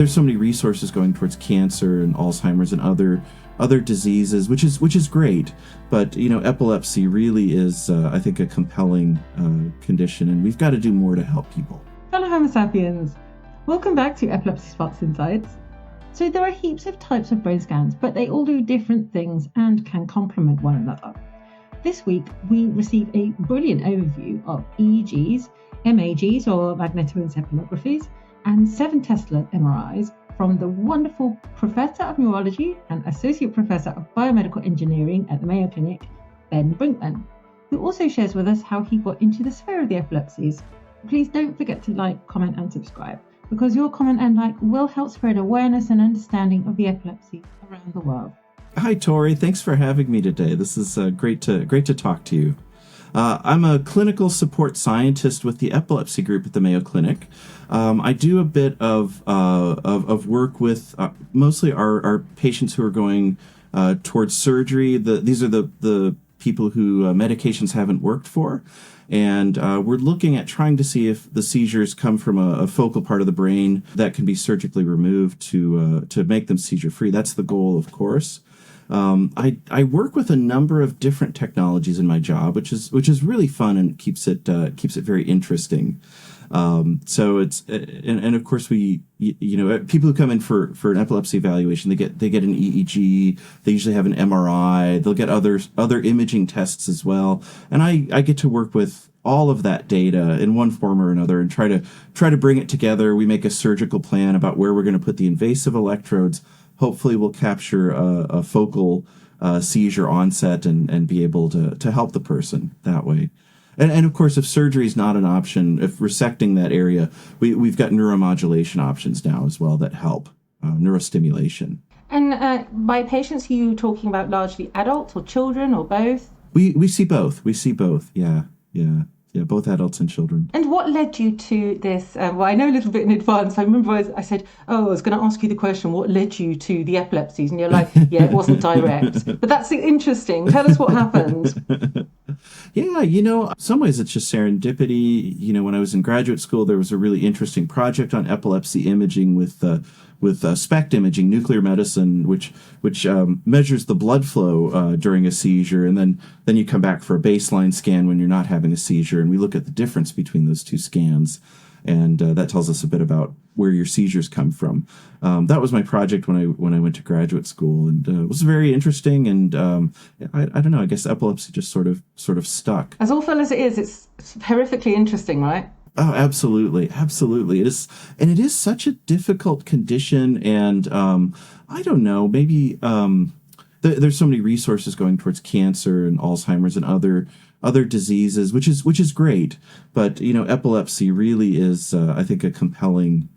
There's so many resources going towards cancer and Alzheimer's and other diseases, which is great. But epilepsy really is, I think, a compelling condition, and we've got to do more to help people. Hello, Homo sapiens. Welcome back to Epilepsy Sparks Insights. So there are heaps of types of brain scans, but they all do different things and can complement one another. This week, we receive a brilliant overview of EEGs, MEGs or magnetoencephalographies, and 7 Tesla MRIs from the wonderful Professor of Neurology and Associate Professor of Biomedical Engineering at the Mayo Clinic, Ben Brinkmann, who also shares with us how he got into the sphere of the epilepsies. Please don't forget to like, comment and subscribe, because your comment and like will help spread awareness and understanding of the epilepsy around the world. Hi, Torie. Thanks for having me today. This is great to talk to you. I'm a clinical support scientist with the epilepsy group at the Mayo Clinic. I do a bit of work with mostly our patients who are going towards surgery. These are the people who medications haven't worked for. And we're looking at trying to see if the seizures come from a focal part of the brain that can be surgically removed to make them seizure-free. That's the goal, of course. I work with a number of different technologies in my job, which is really fun and keeps it very interesting. So it's and of course people who come in for an epilepsy evaluation, they get an EEG, they usually have an MRI, they'll get other imaging tests as well, and I get to work with all of that data in one form or another and try to bring it together. We make a surgical plan about where we're going to put the invasive electrodes. Hopefully we'll capture a focal seizure onset and be able to help the person that way. And of course, if surgery is not an option, if resecting that area, we've got neuromodulation options now as well that help, neurostimulation. And by patients, are you talking about largely adults or children or both? We see both. Yeah, both adults and children. And what led you to this? Well, I know a little bit in advance. I remember I said, I was going to ask you the question, what led you to the epilepsies? And you're like, yeah, it wasn't direct. But that's interesting. Tell us what happened. Yeah, in some ways it's just serendipity. When I was in graduate school, there was a really interesting project on epilepsy imaging with SPECT imaging, nuclear medicine, which measures the blood flow during a seizure, and then you come back for a baseline scan when you're not having a seizure, and we look at the difference between those two scans, and that tells us a bit about where your seizures come from. That was my project when I went to graduate school, and it was very interesting. And I don't know, I guess epilepsy just sort of stuck. As awful as it is, it's horrifically interesting, right? Oh, absolutely. It is such a difficult condition, and I don't know, maybe there's so many resources going towards cancer and Alzheimer's and other diseases, which is great. But epilepsy really is, I think, a compelling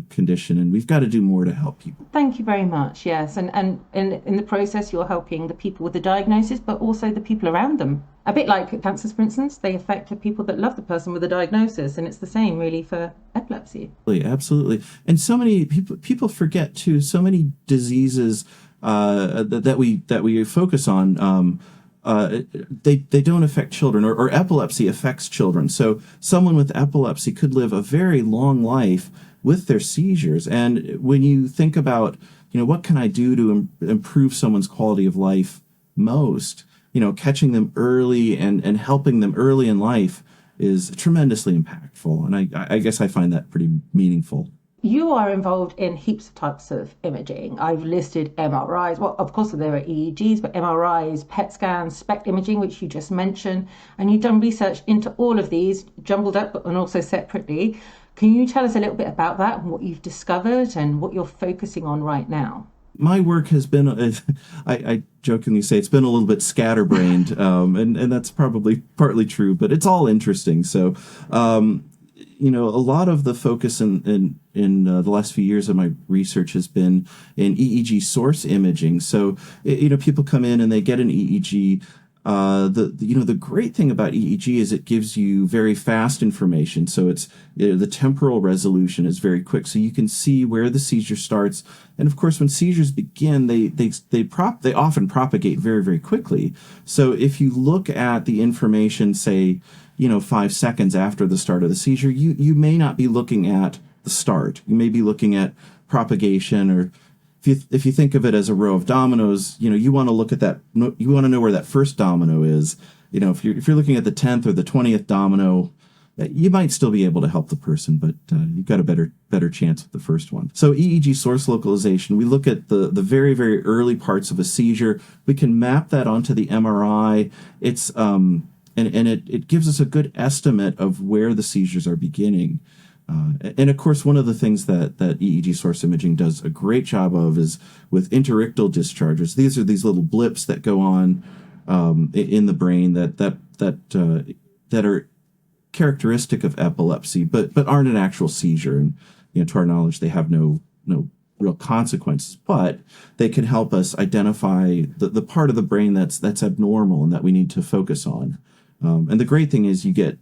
condition, and we've got to do more to help people. Thank you very much. Yes, and in the process, you're helping the people with the diagnosis, but also the people around them. A bit like cancers, for instance, they affect the people that love the person with the diagnosis, and it's the same really for epilepsy. Absolutely. And so many people forget too. So many diseases that we focus on. They don't affect children, or epilepsy affects children. So someone with epilepsy could live a very long life with their seizures. And when you think about, what can I do to improve someone's quality of life most, catching them early and helping them early in life is tremendously impactful. And I guess I find that pretty meaningful. You are involved in heaps of types of imaging. I've listed MRIs. Well, of course, there are EEGs, but MRIs, PET scans, SPECT imaging, which you just mentioned. And you've done research into all of these, jumbled up and also separately. Can you tell us a little bit about that and what you've discovered and what you're focusing on right now? My work has been, I jokingly say, it's been a little bit scatterbrained, and that's probably partly true, but it's all interesting. So, a lot of the focus in the last few years of my research has been in EEG source imaging. So, people come in and they get an EEG. The great thing about EEG is it gives you very fast information. So it's the temporal resolution is very quick, so you can see where the seizure starts. And of course, when seizures begin, they often propagate very, very quickly. So if you look at the information, say 5 seconds after the start of the seizure, you may not be looking at the start. You may be looking at propagation, or if you think of it as a row of dominoes, you want to look at that. You want to know where that first domino is. If you're looking at the 10th or the 20th domino, you might still be able to help the person, but you've got a better chance with the first one. So EEG source localization, we look at the very, very early parts of a seizure. We can map that onto the MRI. It's and it gives us a good estimate of where the seizures are beginning. And of course, one of the things that EEG source imaging does a great job of is with interictal discharges. These are these little blips that go on in the brain that are characteristic of epilepsy, but aren't an actual seizure. And to our knowledge, they have no real consequences, but they can help us identify the part of the brain that's abnormal and that we need to focus on. And the great thing is you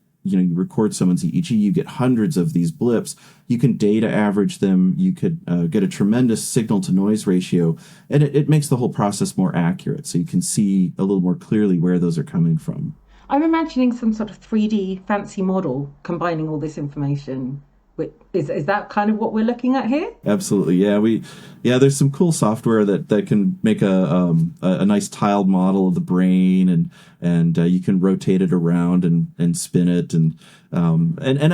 record someone's EEG, you get hundreds of these blips. You can data average them. You could get a tremendous signal to noise ratio, and it makes the whole process more accurate. So you can see a little more clearly where those are coming from. I'm imagining some sort of 3D fancy model combining all this information. Is that kind of what we're looking at here? Absolutely, yeah. There's some cool software that can make a nice tiled model of the brain, and you can rotate it around and spin it, and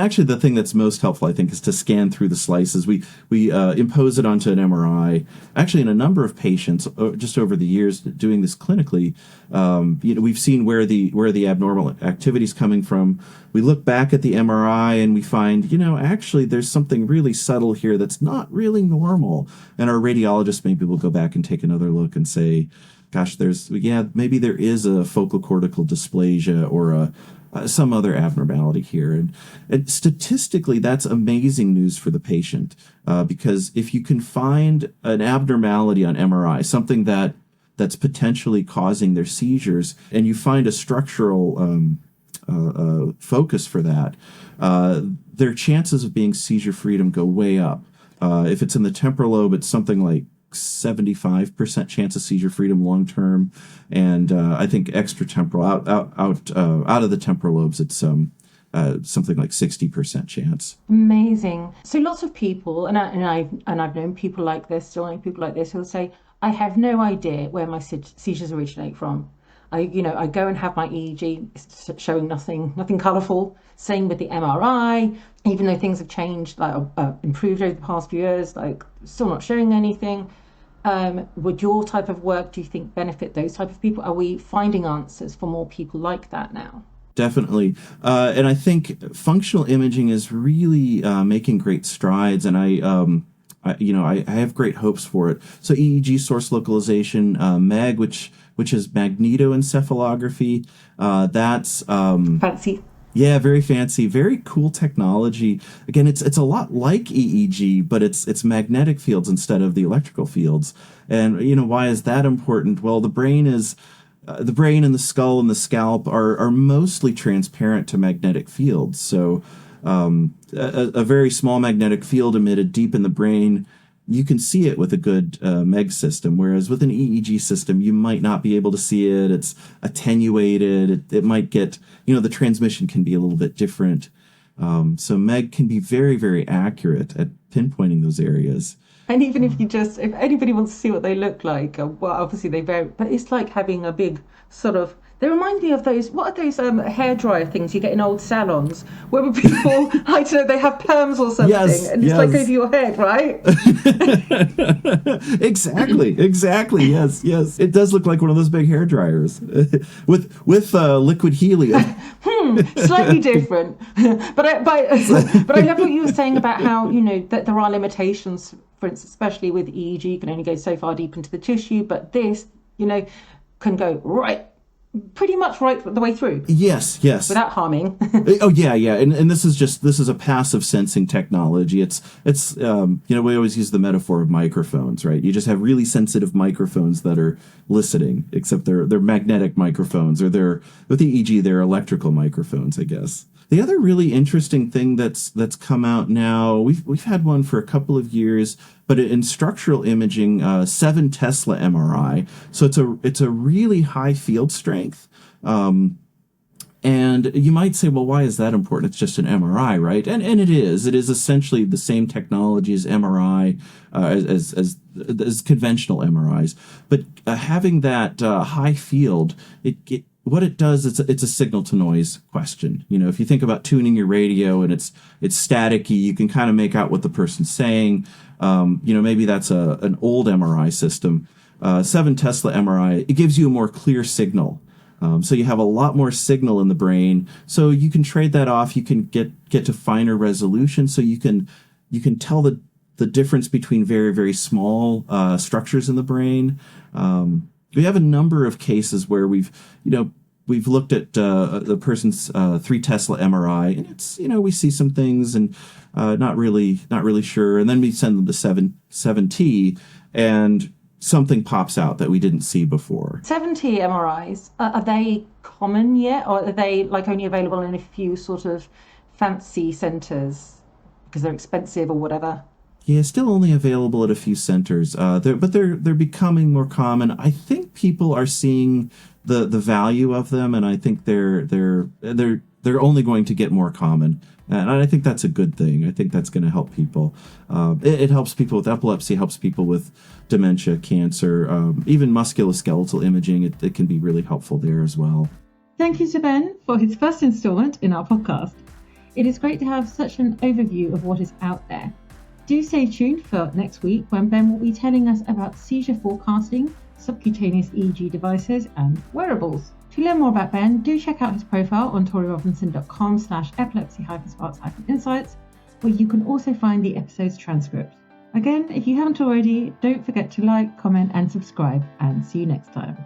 actually the thing that's most helpful, I think, is to scan through the slices. We impose it onto an MRI. Actually, in a number of patients, just over the years doing this clinically, we've seen where the abnormal activity is coming from. We look back at the MRI and we find, actually there's something really subtle here that's not really normal. And our radiologist maybe will go back and take another look and say, gosh, maybe there is a focal cortical dysplasia or some other abnormality here. And statistically, that's amazing news for the patient, because if you can find an abnormality on MRI, something that's potentially causing their seizures, and you find a structural focus for that, their chances of being seizure-freedom go way up. If it's in the temporal lobe, it's something like 75% chance of seizure freedom long term, and I think extratemporal out of the temporal lobes, it's something like 60% chance. Amazing. So lots of people, and I've known people like this, still know people like this, who will say, I have no idea where my seizures originate from. I go and have my EEG showing nothing colourful. Same with the MRI, even though things have changed, like improved over the past few years, like still not showing anything. Would your type of work, do you think, benefit those type of people? Are we finding answers for more people like that now? Definitely. And I think functional imaging is really making great strides, and I have great hopes for it. So EEG source localization, MEG, which is magnetoencephalography, that's fancy. Yeah, very fancy, very cool technology. Again, it's a lot like EEG, but it's magnetic fields instead of the electrical fields. And why is that important? Well, the brain and the skull and the scalp are mostly transparent to magnetic fields. So a very small magnetic field emitted deep in the brain, you can see it with a good MEG system, whereas with an EEG system, you might not be able to see it. It's attenuated. It might get, the transmission can be a little bit different. So MEG can be very, very accurate at pinpointing those areas. And even if anybody wants to see what they look like, well, obviously they vary, but it's like having a big sort of, they remind me of what are those hairdryer things you get in old salons, where people, I don't know, they have perms or something, and it's like over your head, right? Exactly, yes. It does look like one of those big hairdryers with liquid helium. Slightly different. But I love what you were saying about how, that there are limitations, for instance, especially with EEG, you can only go so far deep into the tissue, but this, can go pretty much right the way through. Yes. Without harming. Oh yeah. And this is a passive sensing technology. It's we always use the metaphor of microphones, right? You just have really sensitive microphones that are listening, except they're magnetic microphones, or with EEG they're electrical microphones, I guess. The other really interesting thing that's come out now, we've had one for a couple of years, but in structural imaging, 7 Tesla MRI. So it's a really high field strength. And you might say, well, why is that important? It's just an MRI, right? And it is. It is essentially the same technology as MRI, as conventional MRIs. But having that high field, what it does, it's a signal to noise question. If you think about tuning your radio and it's staticky, you can kind of make out what the person's saying. Maybe that's an old MRI system. 7 Tesla MRI, it gives you a more clear signal. So you have a lot more signal in the brain. So you can trade that off. You can get to finer resolution. So you can tell the difference between very, very small structures in the brain. We have a number of cases where we've looked at the person's 3 Tesla MRI, and it's we see some things and not really sure, and then we send them to 7T, and something pops out that we didn't see before. 7T MRIs, are they common yet, or are they only available in a few sort of fancy centres because they're expensive or whatever? Yeah, still only available at a few centers, but they're becoming more common. I think people are seeing the value of them, and I think they're only going to get more common. And I think that's a good thing. I think that's going to help people. It helps people with epilepsy, helps people with dementia, cancer, even musculoskeletal imaging. It can be really helpful there as well. Thank you to Ben for his first installment in our podcast. It is great to have such an overview of what is out there. Do stay tuned for next week when Ben will be telling us about seizure forecasting, subcutaneous EEG devices, and wearables. To learn more about Ben, do check out his profile on torierobinson.com/epilepsy-sparks-insights, where you can also find the episode's transcript. Again, if you haven't already, don't forget to like, comment, and subscribe, and see you next time.